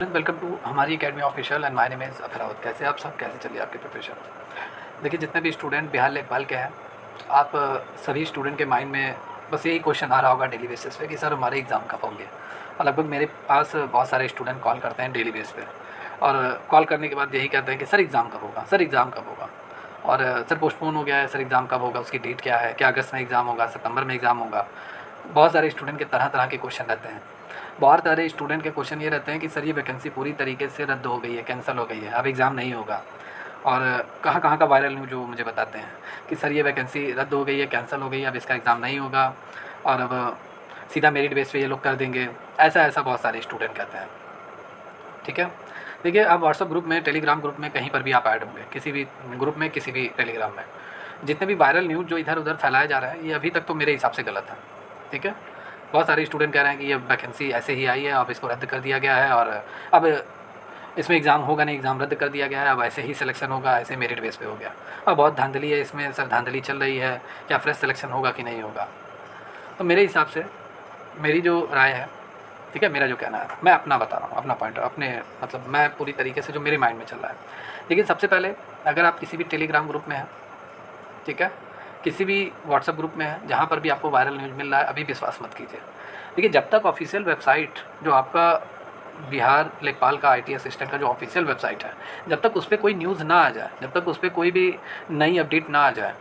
Welcome to हमारी academy official and my name is अफरावत। कैसे आप सब, कैसे चलिए आपकी प्रिपरेशन। देखिए, जितने भी स्टूडेंट बिहार लेखपाल के हैं, आप सभी स्टूडेंट के माइंड में बस यही क्वेश्चन आ रहा होगा डेली बेसिस पे कि सर हमारे एग्ज़ाम कब होंगे। और लगभग मेरे पास बहुत सारे स्टूडेंट कॉल करते हैं डेली बेस पे, और कॉल करने के बाद यही कहते हैं कि सर एग्ज़ाम कब होगा, सर एग्ज़ाम कब होगा, और सर पोस्टपोन हो गया है, सर एग्ज़ाम कब होगा, उसकी डेट क्या है, क्या अगस्त में एग्ज़ाम होगा, सितंबर में एग्ज़ाम होगा। बहुत सारे स्टूडेंट के तरह तरह के क्वेश्चन रहते हैं। बहुत सारे स्टूडेंट के क्वेश्चन ये रहते हैं कि सर ये वैकेंसी पूरी तरीके से रद्द हो गई है, कैंसिल हो गई है, अब एग्ज़ाम नहीं होगा। और कहाँ कहाँ का वायरल न्यूज़ जो मुझे बताते हैं कि सर ये वैकेंसी रद्द हो गई है, कैंसिल हो गई है, अब इसका एग्ज़ाम नहीं होगा, और अब सीधा मेरिट बेस पे ये लोग कर देंगे। ऐसा ऐसा बहुत सारे स्टूडेंट कहते हैं। ठीक है, देखिए, आप व्हाट्सअप ग्रुप में, टेलीग्राम ग्रुप में, कहीं पर भी आप ऐड होंगे, किसी भी ग्रुप में, किसी भी टेलीग्राम में, जितने भी वायरल न्यूज़ जो इधर उधर फैलाया जा रहा है, ये अभी तक तो मेरे हिसाब से गलत है। ठीक है, बहुत सारे स्टूडेंट कह रहे हैं कि ये वैकेंसी ऐसे ही आई है, अब इसको रद्द कर दिया गया है, और अब इसमें एग्ज़ाम होगा नहीं, एग्ज़ाम रद्द कर दिया गया है, अब ऐसे ही सिलेक्शन होगा, ऐसे मेरिट बेस पे हो गया। अब बहुत धांधली है इसमें, सर धांधली चल रही है, क्या फ्रेश सिलेक्शन होगा कि नहीं होगा। तो मेरे हिसाब से मेरी जो राय है, ठीक है, मेरा जो कहना है, मैं अपना बता रहा हूँ, अपना पॉइंट, अपने मतलब मैं पूरी तरीके से जो मेरे माइंड में चल रहा है। लेकिन सबसे पहले, अगर आप किसी भी टेलीग्राम ग्रुप में हैं, ठीक है, किसी भी व्हाट्सएप ग्रुप में है, जहाँ पर भी आपको वायरल न्यूज़ मिल रहा है, अभी विश्वास मत कीजिए। देखिए, जब तक ऑफिशियल वेबसाइट जो आपका बिहार लेखपाल का IT असिस्टेंट का जो ऑफिशियल वेबसाइट है, जब तक उस पर कोई न्यूज़ ना आ जाए, जब तक उस पर कोई भी नई अपडेट ना आ जाए,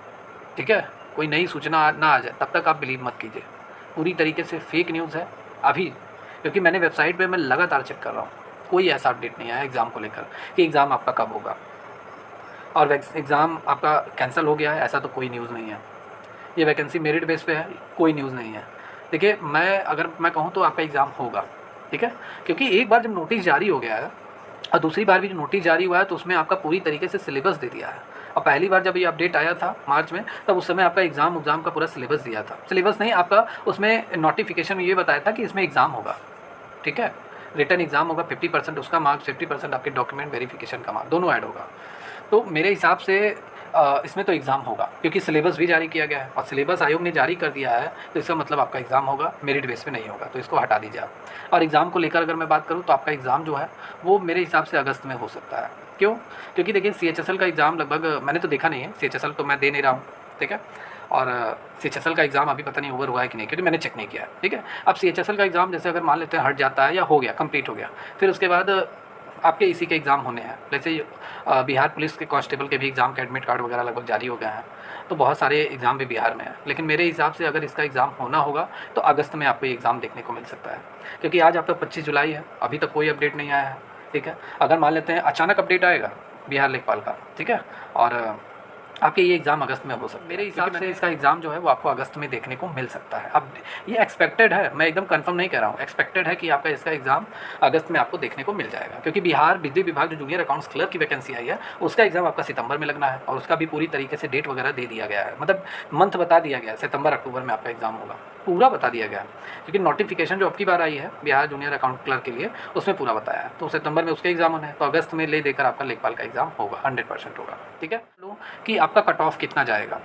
ठीक है, कोई नई सूचना ना आ जाए, तब तक आप बिलीव मत कीजिए। पूरी तरीके से फेक न्यूज़ है अभी, क्योंकि मैंने वेबसाइट पे मैं लगातार चेक कर रहा हूँ, कोई ऐसा अपडेट नहीं आया एग्ज़ाम को लेकर कि एग्ज़ाम आपका कब होगा और एग्ज़ाम आपका कैंसिल हो गया है, ऐसा तो कोई न्यूज़ नहीं है। ये वैकेंसी मेरिट बेस पे है, कोई न्यूज़ नहीं है। देखिए, अगर मैं कहूँ तो आपका एग्ज़ाम होगा, ठीक है, क्योंकि एक बार जब नोटिस जारी हो गया है और दूसरी बार भी जो नोटिस जारी हुआ है, तो उसमें आपका पूरी तरीके से सिलेबस दे दिया है। और पहली बार जब ये अपडेट आया था मार्च में, तब उस समय आपका एग्ज़ाम का पूरा सिलेबस दिया था। सिलेबस नहीं, आपका उसमें नोटिफिकेशन में ये बताया था कि इसमें एग्ज़ाम होगा, ठीक है, रिटन एग्ज़ाम होगा, 50% उसका मार्क्स, 50% आपके डॉक्यूमेंट वेरिफिकेशन का मार्क्स, दोनों ऐड होगा। तो मेरे हिसाब से इसमें तो एग्ज़ाम होगा, क्योंकि सिलेबस भी जारी किया गया है, और सिलेबस आयोग ने जारी कर दिया है, तो इसका मतलब आपका एग्ज़ाम होगा, मेरिट बेस पे नहीं होगा, तो इसको हटा दीजिए आप। और एग्ज़ाम को लेकर अगर मैं बात करूँ, तो आपका एग्ज़ाम जो है वो मेरे हिसाब से अगस्त में हो सकता है। क्यों? क्योंकि देखिए, CHSL का एग्ज़ाम लगभग मैंने तो देखा नहीं है, CHSL तो मैं दे नहीं रहा हूँ, ठीक है, और CHSL का एग्ज़ाम अभी पता नहीं ओवर हुआ है कि नहीं, क्योंकि मैंने चेक नहीं किया है, ठीक है। अब CHSL का एग्ज़ाम जैसे अगर मान लेते हैं हट जाता है या हो गया, कंप्लीट हो गया, फिर उसके बाद आपके इसी के एग्ज़ाम होने हैं। जैसे बिहार पुलिस के कांस्टेबल के भी एग्ज़ाम के एडमिट कार्ड वगैरह लगभग जारी हो गए हैं, तो बहुत सारे एग्ज़ाम भी बिहार में हैं। लेकिन मेरे हिसाब से अगर इसका एग्ज़ाम होना होगा, तो अगस्त में आपको ये एग्ज़ाम देखने को मिल सकता है, क्योंकि आज आपका 25 जुलाई है, अभी तक कोई अपडेट नहीं आया है, ठीक है। अगर मान लेते हैं अचानक अपडेट आएगा बिहार लेखपाल का, ठीक है, और आपके ये एग्ज़ाम अगस्त में हो सकता है। मेरे हिसाब से इसका एग्ज़ाम जो है वो आपको अगस्त में देखने को मिल सकता है। अब ये एक्सपेक्टेड है, मैं एकदम कंफर्म नहीं कह रहा हूँ, एक्सपेक्टेड है कि आपका इसका एग्ज़ाम अगस्त में आपको देखने को मिल जाएगा, क्योंकि बिहार बिजली विभाग जो जूनियर अकाउंट्स क्लर्क की वैकेंसी आई है, उसका एग्ज़ाम आपका सितंबर में लगना है, और उसका भी पूरी तरीके से डेट वगैरह दे दिया गया है, मतलब मंथ बता दिया गया है, सितंबर अक्टूबर में आपका एग्ज़ाम होगा, पूरा बता दिया गया है। क्योंकि नोटिफिकेशन जो आपकी बार आई है बिहार जूनियर अकाउंट क्लर्क के लिए, उसमें पूरा बताया है, तो सितंबर में उसके एग्ज़ाम होने हैं, तो अगस्त में ले देकर आपका लेखपाल का एग्ज़ाम होगा, 100% होगा, ठीक है। कि आपका कट ऑफ कितना जाएगा,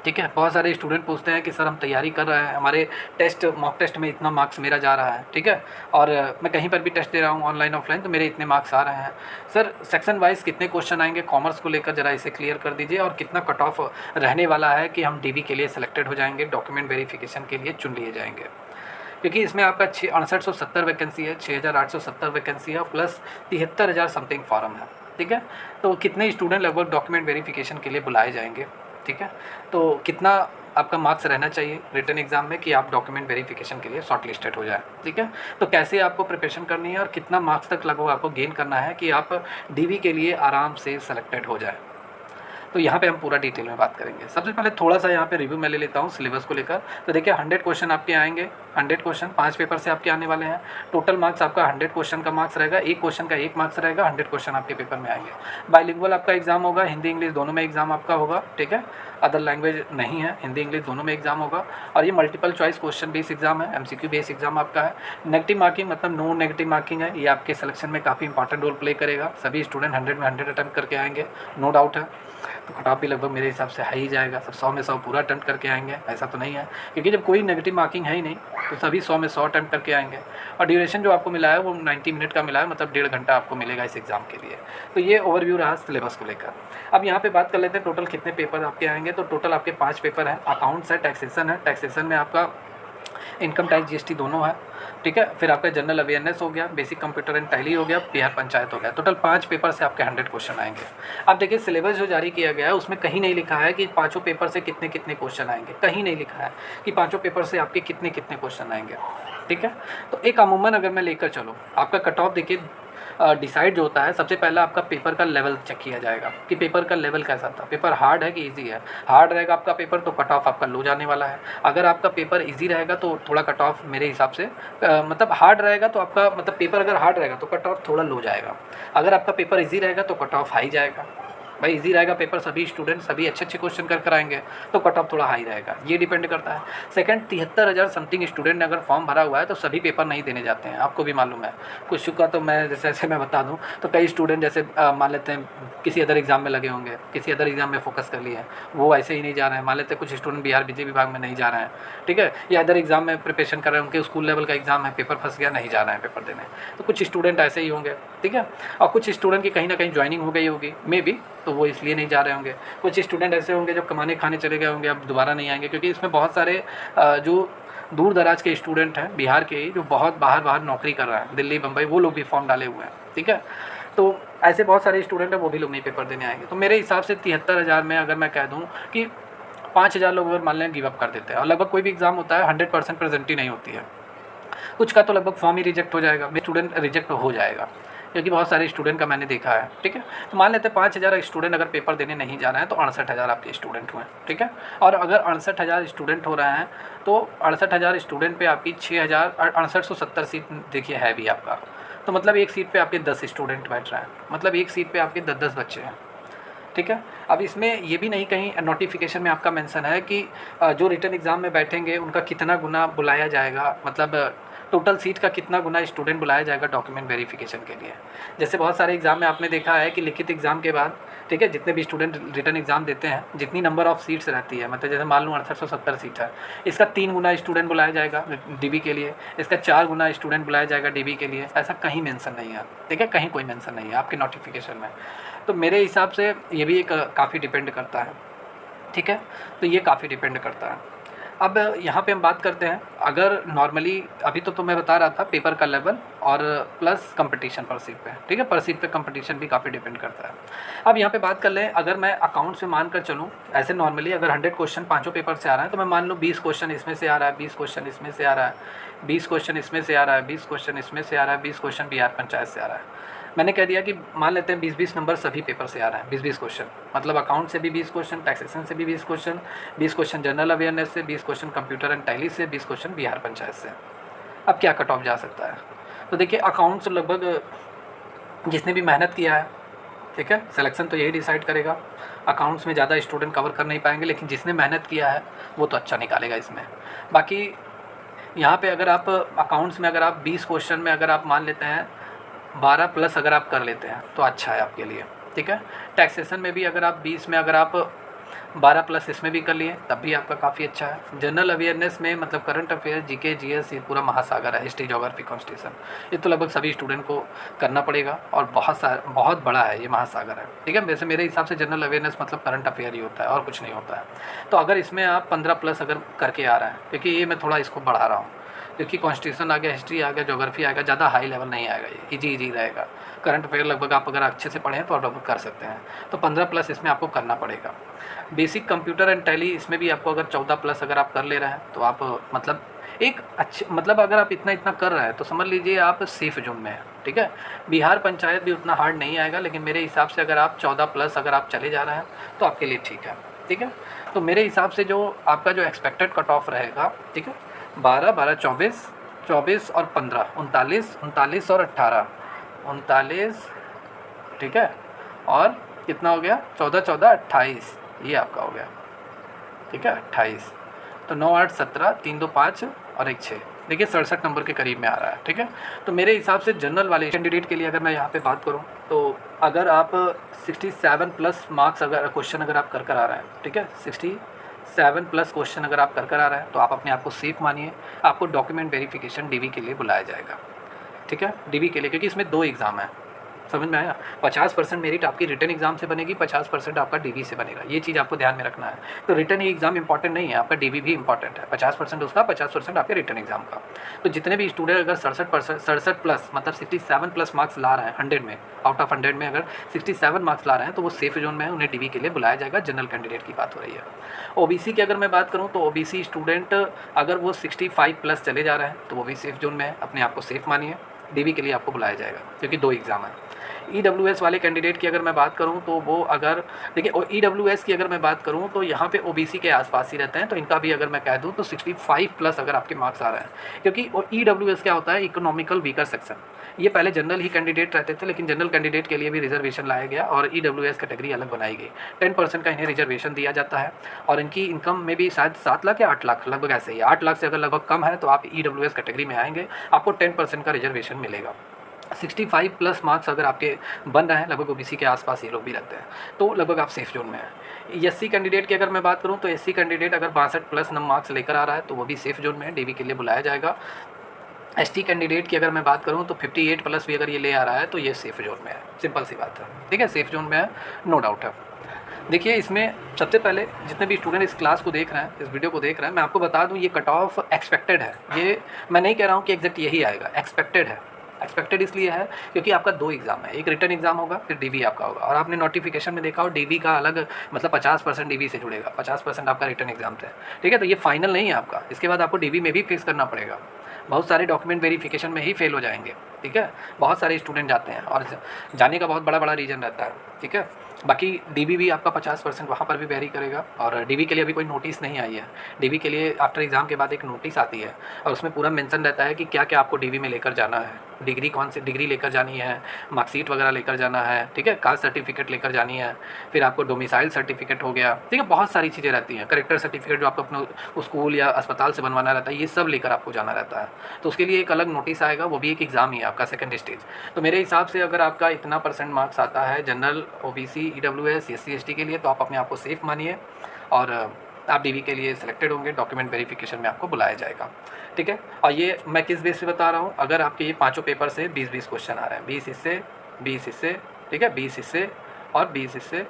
ठीक है। बहुत सारे स्टूडेंट पूछते हैं कि सर हम तैयारी कर रहे हैं, हमारे टेस्ट मॉक टेस्ट में इतना मार्क्स मेरा जा रहा है, ठीक है, और मैं कहीं पर भी टेस्ट दे रहा हूँ ऑनलाइन ऑफलाइन, तो मेरे इतने मार्क्स आ रहे हैं। सर सेक्शन वाइज कितने क्वेश्चन आएंगे कॉमर्स को लेकर, ज़रा इसे क्लियर कर दीजिए, और कितना कट ऑफ रहने वाला है कि हम DV के लिए सेलेक्टेड हो जाएंगे, डॉक्यूमेंट वेरिफिकेशन के लिए चुन लिए जाएंगे। क्योंकि इसमें आपका 6870 वैकेंसी है, 6870 वैकेंसी है, प्लस 73,000 समथिंग फॉर्म है, ठीक है। तो कितने स्टूडेंट लगभग डॉक्यूमेंट वेरिफिकेशन के लिए बुलाए जाएंगे, ठीक है। तो कितना आपका मार्क्स रहना चाहिए रिटन एग्ज़ाम में कि आप डॉक्यूमेंट वेरिफिकेशन के लिए शॉर्ट लिस्टेड हो जाए, ठीक है। तो कैसे आपको प्रिपरेशन करनी है और कितना मार्क्स तक लगभग आपको गेन करना है कि आप DV के लिए आराम से सेलेक्टेड हो जाए, तो यहाँ पे हम पूरा डिटेल में बात करेंगे। सबसे पहले थोड़ा सा यहाँ पे रिव्यू मैं ले लेता हूँ सिलेबस को लेकर। तो देखिए, 100 क्वेश्चन आपके आएंगे, 100 क्वेश्चन 5 पेपर से आपके आने वाले हैं। टोटल मार्क्स आपका 100 क्वेश्चन का मार्क्स रहेगा, एक क्वेश्चन का 1 मार्क्स रहेगा, 100 क्वेश्चन आपके पेपर में आएंगे। बाइलिंगुअल आपका एग्जाम होगा, हिंदी इंग्लिश दोनों में एग्जाम आपका होगा, ठीक है। अदर लैंग्वेज नहीं है, हिंदी इंग्लिश दोनों में एग्जाम होगा। और ये multiple choice question base exam है, MCQ बेस एग्जाम आपका है। नेगेटिव मार्किंग मतलब नो नेगेटिव मार्किंग है, ये आपके सिलेक्शन में काफ़ी इंपॉर्टेंट रोल प्ले करेगा। सभी स्टूडेंट 100 में 100 अटैम्प्ट करके आएंगे, नो डाउट है। तो कट ऑफ भी लगभग मेरे हिसाब से हाई ही जाएगा। सब 100 में 100 पूरा अटेम्प्ट करके आएंगे ऐसा तो नहीं है, क्योंकि जब कोई नेगेटिव मार्किंग है ही नहीं तो सभी 100 में 100 अटेम्प्ट करके आएंगे। और ड्यूरेशन जो आपको मिला है वो 90 मिनट का मिला है, मतलब 1.5 घंटा आपको मिलेगा इस एग्ज़ाम के लिए। तो ये ओवरव्यू रहा सिलेबस को लेकर। अब यहाँ पे बात कर लेते हैं टोटल कितने पेपर आपके आएंगे। तो टोटल आपके 5 पेपर हैं। अकाउंट्स है, टैक्सेशन है, टैक्सेशन में आपका इनकम टैक्स जीएसटी दोनों है, ठीक है। फिर आपका जनरल अवेयरनेस हो गया, बेसिक कंप्यूटर एंड टैली हो गया, बिहार पंचायत हो गया। टोटल 5 पेपर से आपके 100 क्वेश्चन आएंगे। अब देखिए सिलेबस जो जारी किया गया है उसमें कहीं नहीं लिखा है कि 5 पेपर से कितने कितने क्वेश्चन आएंगे, कहीं नहीं लिखा है कि 5 पेपर से आपके कितने कितने क्वेश्चन आएंगे, ठीक है। तो एक अमूमन अगर मैं लेकर चलूँ, आपका कट ऑफ देखिए डिसाइड जो होता है, सबसे पहला आपका पेपर का लेवल चेक किया जाएगा कि पेपर का लेवल कैसा था, पेपर हार्ड है कि इजी है। हार्ड रहेगा आपका पेपर तो कट ऑफ आपका लो जाने वाला है। अगर आपका पेपर इजी रहेगा तो थोड़ा कट ऑफ मेरे हिसाब से मतलब हार्ड रहेगा तो आपका मतलब पेपर अगर हार्ड रहेगा तो कट ऑफ थोड़ा लो जाएगा। अगर आपका पेपर इजी रहेगा तो कट ऑफ हाई जाएगा। भाई इजी रहेगा पेपर, सभी स्टूडेंट सभी अच्छे अच्छे क्वेश्चन कर आएंगे तो कट ऑफ थोड़ा हाई रहेगा, ये डिपेंड करता है। सेकंड, 73,000 समथिंग स्टूडेंट ने अगर फॉर्म भरा हुआ है तो सभी पेपर नहीं देने जाते हैं, आपको भी मालूम है। कुछ का तो मैं जैसे मैं बता दूं तो कई स्टूडेंट जैसे मान लेते हैं किसी अदर एग्जाम में लगे होंगे, किसी अदर एग्जाम में फोकस कर लिए, वो ऐसे ही नहीं जा रहे हैं। मान लेते हैं कुछ स्टूडेंट बिहार बिजली विभाग में नहीं जा रहे हैं, ठीक है, या अदर एग्जाम में प्रिपरेशन कर रहे हैं, उनके स्कूल लेवल का एग्जाम है, पेपर फंस गया, नहीं जा रहे हैं पेपर देने। तो कुछ स्टूडेंट ऐसे ही होंगे, ठीक है। और कुछ स्टूडेंट की कहीं ना कहीं ज्वाइनिंग हो गई होगी मे बी, तो वो इसलिए नहीं जा रहे होंगे। कुछ स्टूडेंट ऐसे होंगे जो कमाने खाने चले गए होंगे, अब दोबारा नहीं आएंगे, क्योंकि इसमें बहुत सारे जो दूर दराज के स्टूडेंट हैं बिहार के जो बहुत बाहर नौकरी कर रहे हैं, दिल्ली बम्बई, वो लोग भी फॉर्म डाले हुए हैं, ठीक है। तो ऐसे बहुत सारे स्टूडेंट हैं, वो भी लोग नहीं पेपर देने आएंगे। तो मेरे हिसाब से 73,000 में अगर मैं कह दूँ कि 5,000 लोग अगर मान लें गिव अप कर देते हैं, और लगभग कोई भी एग्ज़ाम होता है 100% प्रेजेंट ही नहीं होती है, कुछ का तो लगभग फॉर्म ही रिजेक्ट हो जाएगा, मेरे स्टूडेंट रिजेक्ट हो जाएगा, क्योंकि बहुत सारे स्टूडेंट का मैंने देखा है, ठीक है। तो मान लेते हैं 5,000 स्टूडेंट अगर पेपर देने नहीं जा रहे हैं तो 68,000 आपके स्टूडेंट हुए, ठीक है। और अगर 68,000 स्टूडेंट हो रहे हैं तो 68,000 स्टूडेंट पे आपकी 6870 सीट देखिए है भी आपका, तो मतलब एक सीट पे आपके 10 स्टूडेंट बैठ रहे हैं, मतलब एक सीट पे आपके 10-10 बच्चे हैं, ठीक है। अब इसमें ये भी नहीं कहीं नोटिफिकेशन में आपका मेंशन है कि जो रिटन एग्ज़ाम में बैठेंगे उनका कितना गुना बुलाया जाएगा, मतलब टोटल सीट का कितना गुना स्टूडेंट बुलाया जाएगा डॉक्यूमेंट वेरिफिकेशन के लिए। जैसे बहुत सारे एग्ज़ाम में आपने देखा है कि लिखित एग्ज़ाम के बाद, ठीक है, जितने भी स्टूडेंट रिटन एग्ज़ाम देते हैं, जितनी नंबर ऑफ़ सीट्स रहती है, मतलब जैसे मान लूँ 6870 सीट है, इसका 3 गुना स्टूडेंट बुलाया जाएगा डीबी के लिए, इसका 4 गुना स्टूडेंट बुलाया जाएगा डीबी के लिए, ऐसा कहीं मेंशन नहीं है, ठीक है, कहीं कोई मेंशन नहीं है आपके नोटिफिकेशन में। तो मेरे हिसाब से ये भी एक काफ़ी डिपेंड करता है, ठीक है। तो ये काफ़ी डिपेंड करता है। अब यहाँ पे हम बात करते हैं, अगर नॉर्मली अभी तो मैं बता रहा था पेपर का लेवल और प्लस कंपटीशन पर सीट पे, ठीक है, पर सीट पे कंपटीशन भी काफ़ी डिपेंड करता है। अब यहाँ पे बात कर लें, अगर मैं अकाउंट्स में मान कर चलूँ, ऐसे नॉर्मली अगर 100 क्वेश्चन 5 पेपर से आ रहा है तो मैं मान लूँ 20 क्वेश्चन इसमें से आ रहा है, 20 क्वेश्चन इसमें से आ रहा है, 20 क्वेश्चन इसमें से आ रहा है, 20 क्वेश्चन इसमें से आ रहा है, 20 क्वेश्चन बिहार पंचायत से आ रहा है। मैंने कह दिया कि मान लेते हैं 20-20 नंबर सभी पेपर से आ रहे हैं, 20-20 क्वेश्चन, मतलब अकाउंट से भी 20 क्वेश्चन, टैक्सेशन से भी 20 क्वेश्चन, 20 क्वेश्चन जनरल अवेयरनेस से, 20 क्वेश्चन कंप्यूटर एंड टैली से, 20 क्वेश्चन बिहार पंचायत से। अब क्या कट ऑफ जा सकता है? तो देखिए अकाउंट्स लगभग जिसने भी मेहनत किया है, ठीक है, सिलेक्शन तो यही डिसाइड करेगा। अकाउंट्स में ज़्यादा स्टूडेंट कवर कर नहीं पाएंगे, लेकिन जिसने मेहनत किया है वो तो अच्छा निकालेगा इसमें। बाकी यहाँ पे अगर आप अकाउंट्स में अगर आप 20 क्वेश्चन में अगर आप मान लेते हैं 12 प्लस अगर आप कर लेते हैं तो अच्छा है आपके लिए, ठीक है। टैक्सेशन में भी अगर आप 20 में अगर आप 12 प्लस इसमें भी कर लिए तब भी आपका काफ़ी अच्छा है। जनरल अवेयरनेस में मतलब करंट अफेयर, जीके, जीएस, ये पूरा महासागर है, हिस्ट्री, ज्योग्राफी, कॉन्स्टिट्यूशन, ये तो लगभग सभी स्टूडेंट को करना पड़ेगा और बहुत बड़ा है ये महासागर है, ठीक है। वैसे मेरे हिसाब से जनरल अवेयरनेस मतलब करंट अफेयर ही होता है और कुछ नहीं होता है। तो अगर इसमें आप 15 प्लस अगर करके आ रहे हैं, क्योंकि ये मैं थोड़ा इसको बढ़ा रहा हूँ, क्योंकि कॉन्स्टिट्यूशन आ गया, हिस्ट्री आ गया, ज्योग्राफी आएगा, ज़्यादा हाई लेवल नहीं आएगा, ये इजी रहेगा। करंट अफेयर लगभग आप अगर अच्छे से पढ़ें तो आप कर सकते हैं, तो 15 प्लस इसमें आपको करना पड़ेगा। बेसिक कंप्यूटर एंड टैली इसमें भी आपको अगर 14 प्लस अगर आप कर ले रहे हैं तो आप मतलब एक अच्छे, मतलब अगर आप इतना कर रहे हैं तो समझ लीजिए आप सेफ जोन में हैं, ठीक है। बिहार पंचायत भी उतना हार्ड नहीं आएगा, लेकिन मेरे हिसाब से अगर आप 14 प्लस अगर आप चले जा रहे हैं तो आपके लिए ठीक है, ठीक है। तो मेरे हिसाब से जो आपका जो एक्सपेक्टेड कट ऑफ रहेगा, ठीक है, 12, 24 और 15, 39 और 18, 39, ठीक है, और कितना हो गया 14, 28, ये आपका हो गया, ठीक है, 28। तो 9, 8, 17, 3, 2, 5 और 1, 6, देखिए 67 नंबर के करीब में आ रहा है, ठीक है। तो मेरे हिसाब से जनरल वाले कैंडिडेट के लिए अगर मैं यहाँ पे बात करूँ तो अगर आप 67 प्लस मार्क्स अगर क्वेश्चन अगर आप कर आ रहे हैं, ठीक है, 67 प्लस क्वेश्चन अगर आप कर आ रहे हैं तो आप अपने आप को सेफ मानिए। आपको डॉक्यूमेंट वेरिफिकेशन डीवी के लिए बुलाया जाएगा, ठीक है, डीवी के लिए, क्योंकि इसमें 2 एग्ज़ाम है, समझ में आया। 50% मेरिट आपकी रिटन एग्जाम से बनेगी, 50% आपका डीवी से बनेगा। ये चीज़ आपको ध्यान में रखना है। तो रिटन ही एग्जाम इंपॉर्टेंट नहीं है, आपका डीवी भी इंपॉर्टेंट है। 50% उसका, 50% आपके रिटन एग्जाम का। तो जितने भी स्टूडेंट अगर 67 प्लस मतलब 67 प्लस मार्क्स ला रहे हैं 100 में, आउट ऑफ 100 में अगर 67 मार्क्स ला रहे हैं तो वो सेफ जोन में है, उन्हें डीवी के लिए बुलाया जाएगा। जनरल कैंडिडेट की बात हो रही है। ओबीसी की अगर मैं बात करूँ तो ओबीसी स्टूडेंट अगर वो 65 प्लस चले जा रहे हैं तो वो भी सेफ जोन में है, अपने आप को सेफ मानिए। डीवी के लिए आपको बुलाया जाएगा क्योंकि 2 एग्ज़ाम है। ईडब्ल्यूएस वाले कैंडिडेट की अगर मैं बात करूं तो वो अगर देखिए ईडब्ल्यूएस की अगर मैं बात करूं तो यहाँ पे ओबीसी के आसपास ही रहते हैं, तो इनका भी अगर मैं कह दूं तो 65 प्लस अगर आपके मार्क्स आ रहे हैं, क्योंकि ईडब्ल्यूएस क्या होता है, इकोनॉमिकल वीकर सेक्शन। ये पहले जनरल ही कैंडिडेट रहते थे, लेकिन जनरल कैंडिडेट के लिए भी रिजर्वेशन लाया गया और ईडब्ल्यूएस कैटेगरी अलग बनाई गई। 10% का इन्हें रिजर्वेशन दिया जाता है और इनकी इनकम में भी शायद 7 लाख या 8 लाख लगभग ऐसे ही। 8 लाख से अगर लगभग कम है तो आप ईडब्ल्यूएस कैटेगरी में आएंगे, आपको 10% का रिजर्वेशन मिलेगा। 65 प्लस मार्क्स अगर आपके बन रहे हैं, लगभग ओबीसी के आसपास ये लोग भी रहते हैं, तो लगभग आप सेफ जोन में हैं। एससी कैंडिडेट की अगर मैं बात करूं तो एससी कैंडिडेट अगर 62 प्लस मार्क्स लेकर आ रहा है तो वो भी सेफ जोन में है, डीवी के लिए बुलाया जाएगा। एसटी कैंडिडेट की अगर मैं बात करूं तो 58 प्लस भी अगर ये ले आ रहा है तो ये सेफ जोन में है। सिंपल सी बात है, ठीक है, सेफ जोन में है, नो डाउट है। देखिए इसमें सबसे पहले जितने भी स्टूडेंट इस क्लास को देख रहे हैं, इस वीडियो को देख रहे हैं, मैं आपको बता दूं ये कट ऑफ एक्सपेक्टेड है। ये मैं नहीं कह रहा हूं कि एग्जैक्ट यही आएगा, एक्सपेक्टेड है। एक्सपेक्टेड इसलिए है क्योंकि आपका 2 एग्जाम है, एक रिटन एग्जाम होगा फिर डीवी आपका होगा, और आपने नोटिफिकेशन में देखा हो डीवी का अलग मतलब 50% डीवी से जुड़ेगा, 50% आपका रिटन एग्जाम से, ठीक है। तो ये फाइनल नहीं है आपका, इसके बाद आपको डीवी में भी फेस करना पड़ेगा। बहुत सारे डॉक्यूमेंट वेरिफिकेशन में ही फेल हो जाएंगे, ठीक है। बहुत सारे स्टूडेंट जाते हैं और जाने का बहुत बड़ा बड़ा रीज़न रहता है, ठीक है। बाकी डीवी भी आपका 50% वहाँ पर भी वेरी करेगा, और डीवी के लिए अभी कोई नोटिस नहीं आई है। डीवी के लिए आफ्टर एग्ज़ाम के बाद एक नोटिस आती है और उसमें पूरा मेंशन रहता है कि क्या क्या आपको डीवी में लेकर जाना है, डिग्री कौन सी डिग्री लेकर जानी है, मार्कशीट वगैरह लेकर जाना है, ठीक है, कास्ट सर्टिफिकेट लेकर जानी है, फिर आपको डोमिसाइल सर्टिफिकेट हो गया, ठीक है, बहुत सारी चीज़ें रहती हैं। करेक्टर सर्टिफिकेट जो आपको अपने स्कूल या अस्पताल से बनवाना रहता है, ये सब लेकर आपको जाना रहता है। तो उसके लिए एक अलग नोटिस आएगा, वो भी एक एग्ज़ाम ही है आपका, सेकंड स्टेज। तो मेरे हिसाब से अगर आपका इतना % मार्क्स आता है general, OBC, EWS, SC ST के लिए, तो आप अपने आप को सेफ मानिए और आप डीवी के लिए सिलेक्टेड होंगे। डॉक्यूमेंट वेरिफिकेशन में आपको बुलाया जाएगा, ठीक है। और ये मैं किस बेस पे बता रहा हूँ, अगर आपके ये 5 पेपर से 20-20 क्वेश्चन आ रहे हैं, 20 इससे, 20 इससे, ठीक है, 20 इससे और 20 इससे,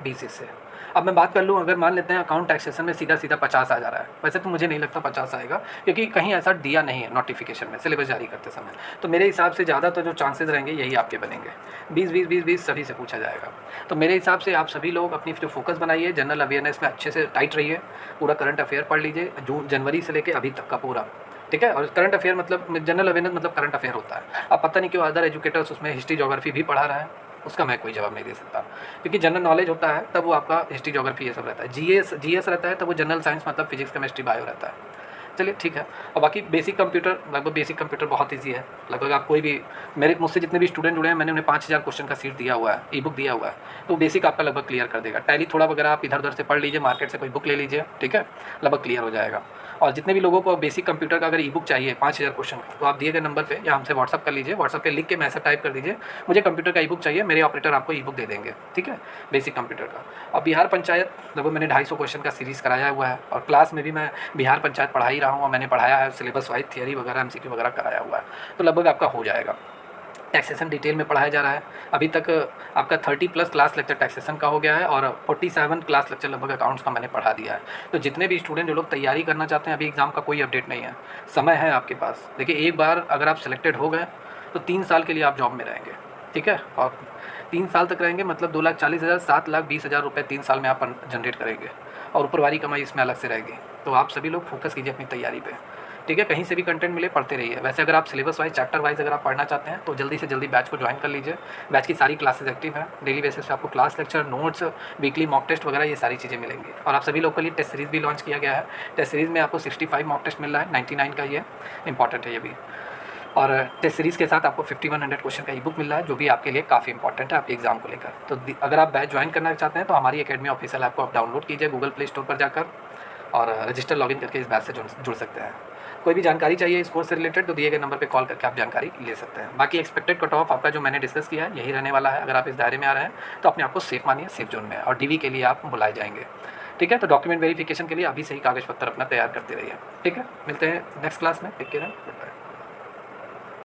20 इससे। अब मैं बात कर लूँ, अगर मान लेते हैं अकाउंट टैक्सेशन में सीधा 50 आ जा रहा है, वैसे तो मुझे नहीं लगता 50 आएगा, क्योंकि कहीं ऐसा दिया नहीं है नोटिफिकेशन में सिलेबस जारी करते समय। तो मेरे हिसाब से ज़्यादा तो जो चांसेस रहेंगे यही आपके बनेंगे, 20-20-20-20 सभी से पूछा जाएगा। तो मेरे हिसाब से आप सभी लोग अपनी जो फोकस बनाइए, जनरल अवेयरनेस में अच्छे से टाइट रहिए, पूरा करंट अफेयर पढ़ लीजिए जनवरी से लेकर अभी तक का पूरा, ठीक है। और करंट अफेयर मतलब जनरल अवेयरनेस मतलब करंट अफेयर होता है। अब पता नहीं क्यों अदर एजुकेटर्स उसमें हिस्ट्री ज्योग्राफी भी पढ़ा रहा है, उसका मैं कोई जवाब नहीं दे सकता, क्योंकि जनरल नॉलेज होता है तब वो आपका हिस्ट्री ज्योग्राफी ये सब रहता है। जीएस रहता है तब वो जनरल साइंस मतलब फिजिक्स केमिस्ट्री बायो रहता है। चलिए ठीक है। और बाकी बेसिक कंप्यूटर, लगभग बेसिक कंप्यूटर बहुत ईजी है। लगभग आप कोई भी मुझसे जितने भी स्टूडेंट जुड़े हैं, मैंने उन्हें 5000 क्वेश्चन का सीट दिया हुआ है, ई बुक दिया हुआ है, तो बेसिक आपका लगभग क्लियर कर देगा। टैली थोड़ा वगैरह आप इधर उधर से पढ़ लीजिए, मार्केट से कोई बुक ले लीजिए, ठीक है, लगभग क्लियर हो जाएगा। और जितने भी लोगों को बेसिक कंप्यूटर का अगर ई बुक चाहिए 5000 क्वेश्चन का, तो आप दिए गए नंबर पे या हमसे व्हाट्सअप कर लीजिए, व्हाट्सअप पे लिख के मैसेज टाइप कर दीजिए, मुझे कंप्यूटर का ई बुक चाहिए, मेरे ऑपरेटर आपको ई बुक दे देंगे, ठीक है, बेसिक कंप्यूटर का। और बिहार पंचायत लगभग मैंने 250 क्वेश्चन का सीरीज़ कराया हुआ है, और क्लास में भी मैं बिहार पंचायत पढ़ा ही रहा हूँ, और मैंने पढ़ाया है सिलेबस वाइज थियरी वगैरह एमसीक्यू वगैरह कराया हुआ है, तो लगभग आपका हो जाएगा। टैक्सेशन डिटेल में पढ़ाया जा रहा है। अभी तक आपका 30+ क्लास लेक्चर टैक्सेशन का हो गया है, और 47 क्लास लेक्चर लगभग अकाउंट्स का मैंने पढ़ा दिया है। तो जितने भी स्टूडेंट जो लोग तैयारी करना चाहते हैं, अभी एग्ज़ाम का कोई अपडेट नहीं है, समय है आपके पास। देखिए एक बार अगर आप सिलेक्टेड हो गए तो 3 साल के लिए आप जॉब में रहेंगे, ठीक है, और 3 साल तक रहेंगे मतलब 2,40,000 7,20,000 रुपये 3 साल में आप जनरेट करेंगे, और ऊपर वाली कमाई इसमें अलग से रहेगी। तो आप सभी लोग फोकस कीजिए अपनी तैयारी पे, ठीक है। कहीं से भी कंटेंट मिले पढ़ते रहिए। वैसे अगर आप सिलेबस वाइज, चैप्टर वाइज अगर आप पढ़ना चाहते हैं तो जल्दी से जल्दी बैच को ज्वाइन कर लीजिए। बैच की सारी क्लासेस एक्टिव हैं, डेली बेसिस पे आपको class lecture, notes, weekly mock test वगैरह ये सारी चीज़ें मिलेंगी। और आप सभी लोगों के लिए टेस्ट सीरीज़ भी लॉन्च किया गया है। टेस्ट सीरीज़ में आपको 65 मॉक टेस्ट मिल रहा है, 99 का ये इंपॉर्टेंट है ये भी। और टेस्ट सीरीज़ के साथ आपको 5100 क्वेश्चन का ई बुक मिल रहा है, जो भी आपके लिए काफ़ी इंपॉर्टेंट है आपके एग्जाम को लेकर। तो अगर आप बैच ज्वाइन करना चाहते हैं तो हमारी एकेडमी ऑफिशियल ऐप को आप डाउनलोड कीजिए गूगल प्ले स्टोर पर जाकर, और रजिस्टर लॉगिन करके इस बैच से जुड़ सकते हैं। कोई भी जानकारी चाहिए इस कोर्स से रिलेटेड तो दिए गए नंबर पे कॉल करके आप जानकारी ले सकते हैं। बाकी एक्सपेक्टेड कट ऑफ आपका जो मैंने डिस्कस किया है यही रहने वाला है। अगर आप इस दायरे में आ रहे हैं तो अपने आप को सेफ मानिए, सेफ जोन में है, और डीवी के लिए आप बुलाए जाएंगे। ठीक है, तो डॉक्यूमेंट वेरिफिकेशन के लिए अभी से ही कागज पत्तर अपना तैयार करते रहिए। ठीक है, मिलते हैं नेक्स्ट क्लास में। Take care, good bye.